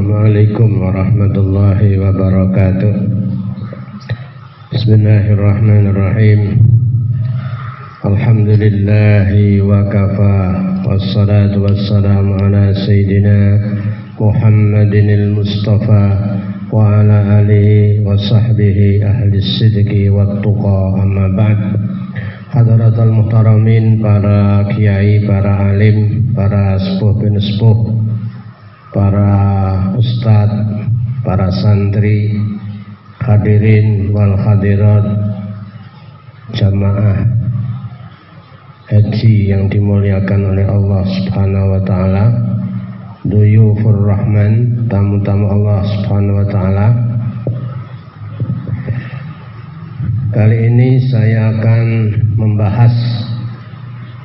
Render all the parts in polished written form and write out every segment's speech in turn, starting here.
Assalamualaikum warahmatullahi wabarakatuh. Bismillahirrahmanirrahim. Alhamdulillahi wa kafa, wassalatu wassalamu ala sayyidina Muhammadinil Mustafa wa ala alihi wa sahbihi ahli sidqi wa tuqa, amma ba'd. Hadratul muhtaramin, para kiai, para alim, para sepuh bin sepuh, para ustadz, para santri, hadirin wal hadirat, jamaah haji yang dimuliakan oleh Allah Subhanahu wa taala, duyufur rahman, tamu-tamu Allah Subhanahu wa taala. Kali ini saya akan membahas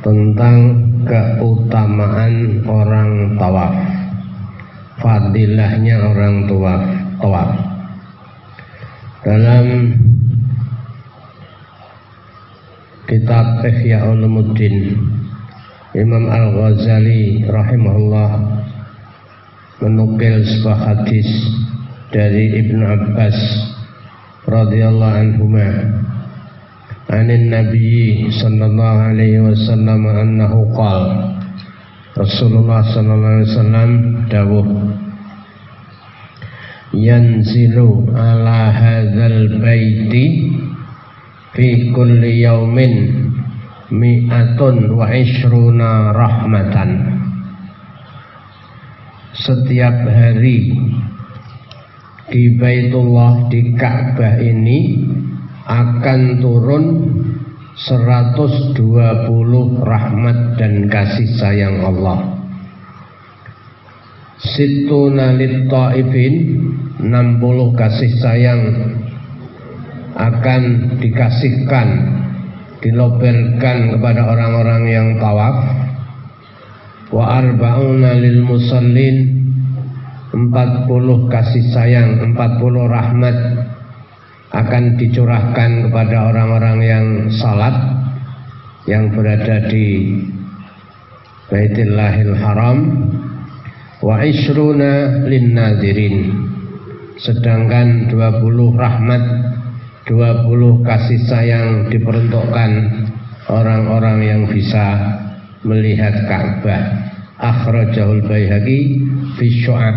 tentang keutamaan orang tawaf, fadilahnya orang tawaf. Dalam kitab Ihya Ulumuddin, Imam Al-Ghazali rahimahullah menukil sebuah hadis dari Ibnu Abbas radhiyallahu anhuma anin Nabi sallallahu alaihi wasallam annahu qala, Rasulullah sallallahu alaihi wasallam dawuh, yanzilu ala hadzal baiti fi kulli yaumin mi'atun wa ishruna rahmatan. Setiap hari di Baitullah, di Ka'bah ini akan turun 120 rahmat dan kasih sayang Allah. Situna lit-ta'ifin, 60 kasih sayang akan dikasihkan, dilobelkan kepada orang-orang yang tawaf. Wa arba'una lil musallin, 40 kasih sayang, 40 rahmat akan dicurahkan kepada orang-orang yang salat, yang berada di Baitullahil Haram. Wa ishruna lin nazirin, sedangkan 20 rahmat, 20 kasih sayang diperuntukkan orang-orang yang bisa melihat Ka'bah. Akhrajahul Baihaqi fi Syu'ab.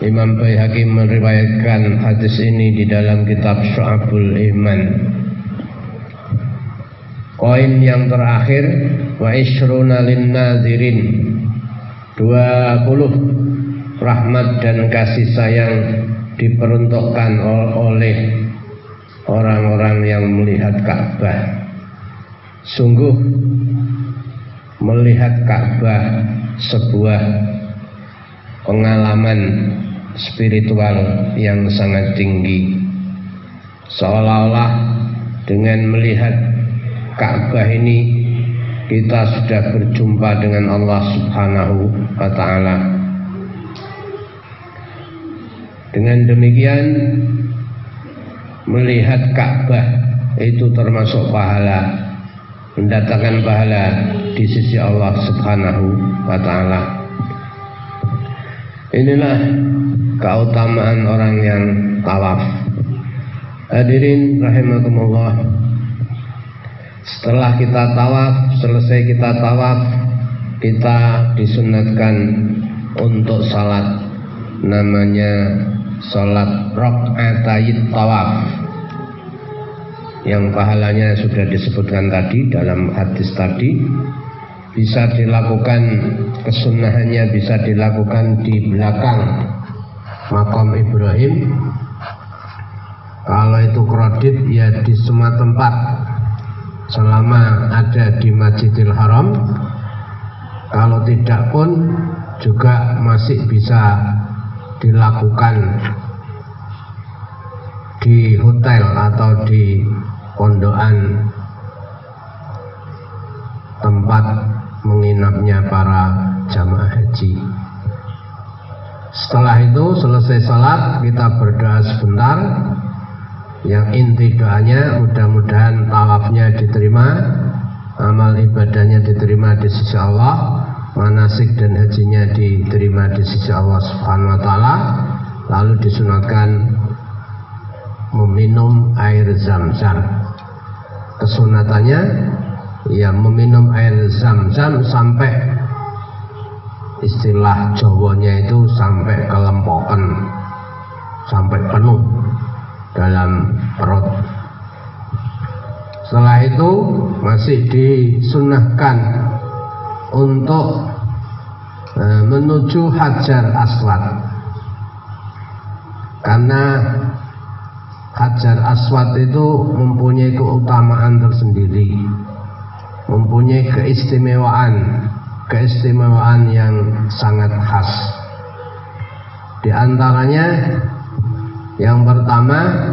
Imam Baihaqi meriwayatkan hadis ini di dalam kitab Syu'abul Iman. Koin yang terakhir, wa ishruna lin nazirin, 20 rahmat dan kasih sayang diperuntukkan oleh orang-orang yang melihat Ka'bah. Sungguh melihat Ka'bah sebuah pengalaman spiritual yang sangat tinggi. Seolah-olah dengan melihat Ka'bah ini kita sudah berjumpa dengan Allah Subhanahu wa ta'ala. Dengan demikian, melihat Ka'bah itu termasuk pahala, mendatangkan pahala di sisi Allah Subhanahu wa ta'ala. Inilah keutamaan orang yang tawaf. Hadirin rahimakumullah, setelah kita tawaf, selesai kita tawaf, kita disunatkan untuk salat, namanya salat rakaatayit tawaf, yang pahalanya sudah disebutkan tadi dalam hadis tadi. Bisa dilakukan, kesunahannya bisa dilakukan di belakang makam Ibrahim. Kalau itu kredit, ya di semua tempat selama ada di Masjidil Haram. Kalau tidak pun juga masih bisa dilakukan di hotel atau di pondokan tempat menginapnya para jamaah haji. Setelah itu selesai salat, kita berdoa sebentar. Yang inti doanya mudah-mudahan tawafnya diterima, amal ibadahnya diterima di sisi Allah, manasik dan hajinya diterima di sisi Allah Subhanahu wa taala, lalu disunatkan meminum air zam-zam. Kesunatannya ya meminum air zam-zam sampai istilah Jawanya itu sampai kelempokan, sampai penuh dalam perut. Setelah itu masih disunahkan untuk menuju Hajar Aswad, karena Hajar Aswad itu mempunyai keutamaan tersendiri, mempunyai keistimewaan yang sangat khas. Di antaranya yang pertama,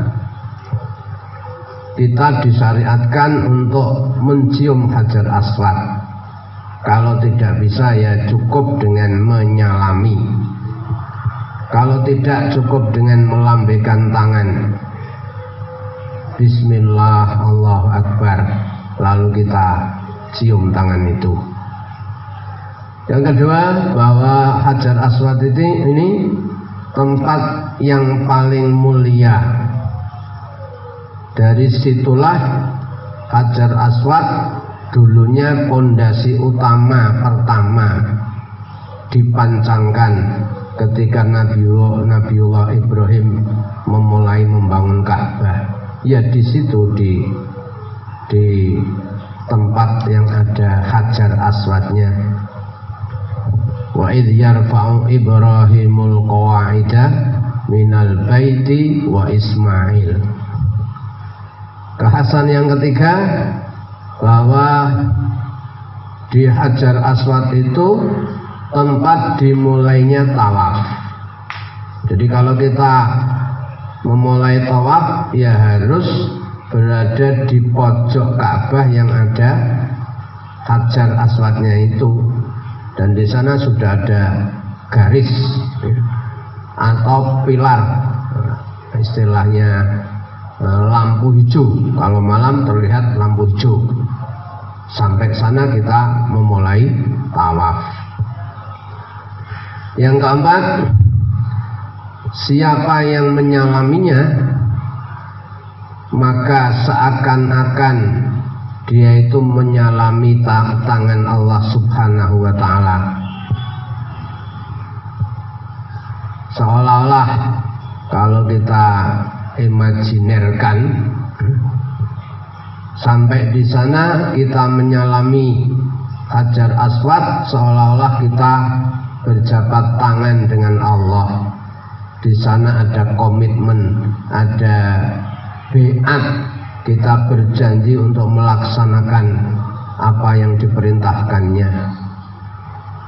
kita disyariatkan untuk mencium Hajar Aswad. Kalau tidak bisa ya cukup dengan menyalami. Kalau tidak cukup dengan melambaikan tangan, Bismillah, Allahu Akbar, lalu kita cium tangan itu. Yang kedua, bahwa Hajar Aswad ini tempat yang paling mulia. Dari situlah Hajar Aswad dulunya pondasi utama pertama dipancangkan ketika Nabiullah Ibrahim memulai membangun Ka'bah. Ya di situ di tempat yang ada Hajar Aswadnya. Wa idh yarfa'u Ibrahimul qawa'ida minal baiti wa Ismail. Kekhasan yang ketiga, bahwa di Hajar Aswad itu tempat dimulainya tawaf. Jadi kalau kita memulai tawaf ya harus berada di pojok Ka'bah yang ada Hajar Aswadnya itu, dan di sana sudah ada garis atau pilar, istilahnya lampu hijau. Kalau malam terlihat lampu hijau. Sampai sana kita memulai tawaf. Yang keempat, siapa yang menyalaminya maka seakan-akan dia itu menyalami tangan Allah Subhanahu wa taala. Seolah-olah kalau kita imajinerkan, sampai di sana kita menyalami Hajar Aswad seolah-olah kita berjabat tangan dengan Allah. Di sana ada komitmen, ada biat, kita berjanji untuk melaksanakan apa yang diperintahkannya.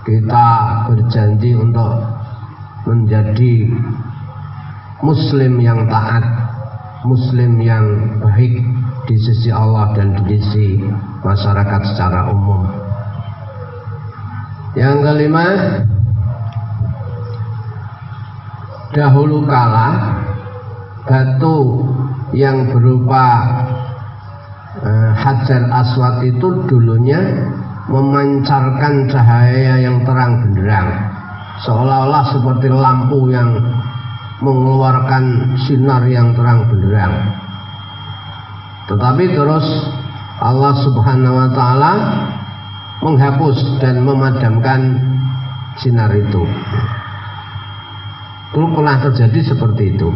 Kita berjanji untuk menjadi Muslim yang taat, Muslim yang baik di sisi Allah dan di sisi masyarakat secara umum. Yang kelima, dahulu kala batu yang berupa Hajar Aswad itu dulunya memancarkan cahaya yang terang benderang, seolah-olah seperti lampu yang mengeluarkan sinar yang terang benderang. Tetapi terus Allah Subhanahu wa taala menghapus dan memadamkan sinar itu. Itu pernah terjadi seperti itu.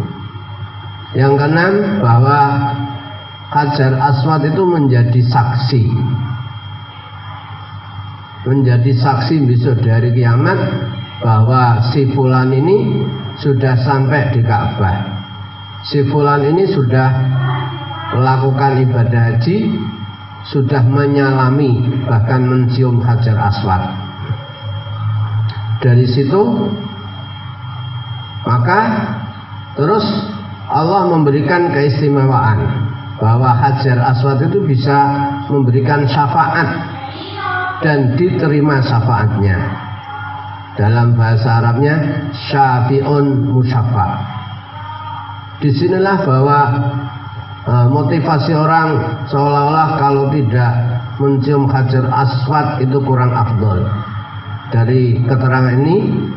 Yang keenam, bahwa Hajar Aswad itu menjadi saksi. Menjadi saksi besok dari kiamat bahwa si fulan ini sudah sampai di Ka'bah. Si fulan ini sudah melakukan ibadah haji, sudah menyalami bahkan mencium Hajar Aswad. Dari situ maka terus Allah memberikan keistimewaan bahwa Hajar Aswad itu bisa memberikan syafaat dan diterima syafaatnya. Dalam bahasa Arabnya syafi'un musyafa'. Disinilah bahwa motivasi orang seolah-olah kalau tidak mencium Hajar Aswad itu kurang afdol. dari keterangan ini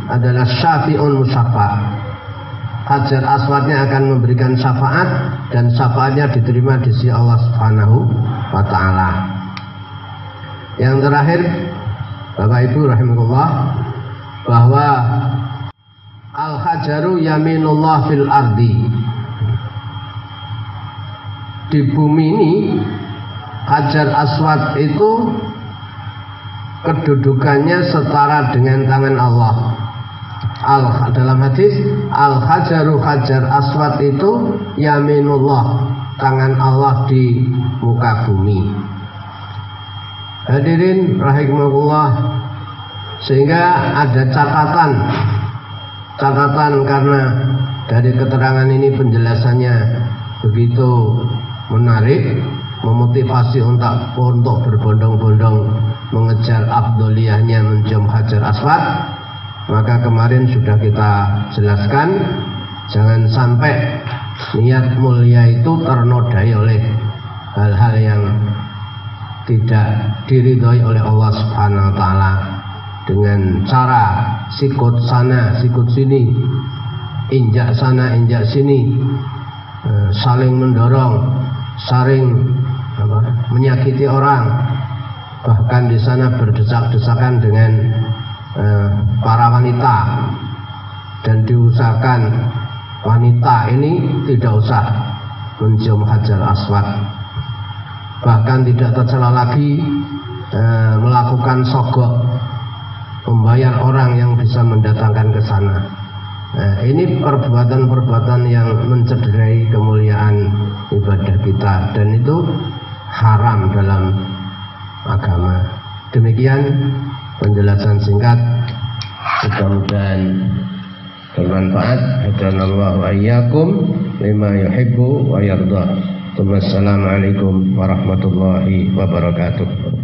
adalah syafi'un musaffa. Hajar Aswadnya akan memberikan syafaat dan syafaatnya diterima di sisi Allah Subhanahu wa taala. Yang terakhir, Bapak Ibu rahimakumullah, bahwa al-hajaru yaminullah fil ardi. Di bumi ini Hajar Aswad itu kedudukannya setara dengan tangan Allah. Dalam hadis, al-hajaru hajar aswad itu yaminullah, tangan Allah di muka bumi. Hadirin rahimakumullah, sehingga ada catatan karena dari keterangan ini penjelasannya begitu menarik, memotivasi untuk berbondong-bondong mengejar afdoliyahnya mencium hajar aswad. Maka kemarin sudah kita jelaskan, jangan sampai niat mulia itu ternodai oleh hal-hal yang tidak diridhoi oleh Allah Subhanahu wa taala dengan cara sikut sana sikut sini, injak sana injak sini, saling mendorong, saling menyakiti orang, bahkan di sana berdesak-desakan dengan para wanita, dan diusahakan wanita ini tidak usah mencium hajar aswad, bahkan tidak tercela lagi melakukan sogok, membayar orang yang bisa mendatangkan ke sana. Ini perbuatan-perbuatan yang mencederai kemuliaan ibadah kita, dan itu haram dalam agama. Demikian penjelasan singkat, mudah-mudahan bermanfaat. Hadanallahu ayyakum lima yuhibbu wa yarda. Wassalamualaikum warahmatullahi wabarakatuh.